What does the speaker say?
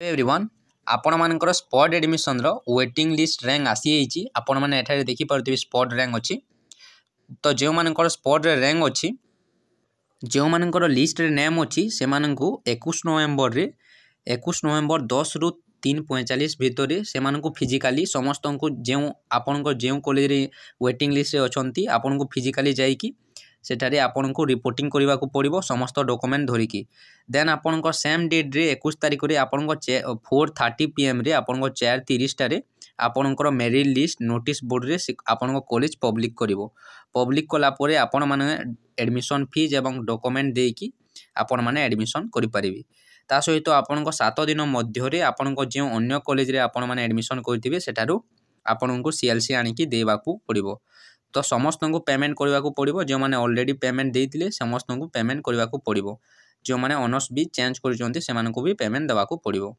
Everyone आपण मानकर spot admission रो waiting list rank आसी जाइए आपण मैंने एठारे देखि पारुथिबे स्पॉट रैंक अच्छी तो जो मानकर स्पॉट रे रैंक अच्छी जो मानकर लिस्ट रे नेम अच्छी से 21 नवेम्बर रे 21 नवेम्बर 10 रु 3:45 भितर से फिजिकाली समस्त को जो आपण जो कॉलेज रे वेटिंग लिस्ट रे अछंती आपण को फिजिकाली जाइकी सेठारे आपन को रिपोर्टिंग करने को पड़ो समस्त डॉक्यूमेंट धरिकी देन आपण सेम डेट रे 21 तारिख रे आपण 4:30 PM रे आपण 4:30 टारे आपणकर मेरिट लिस्ट नोटिस बोर्ड रे आपण कॉलेज पब्लिक करिवो पब्लिक कला परे आपण माने एडमिशन फीस एवं डॉक्यूमेंट देकी आपण माने एडमिशन करि परिबे ता सहित आपण 7 दिन मध्य रे आपण जो अन्य कॉलेज रे आपण माने एडमिशन करथिबे सेठारु आपण को CLC आनिकी देबाकू पड़िबो तो समस्त को पेमेंट करने को पड़ो जो मैंने ऑलरेडी पेमेंट देते समस्त को पेमेंट करने को पड़ो जो मैंने ऑनर्स भी चेंज कर भी पेमेंट देवाक पड़ो।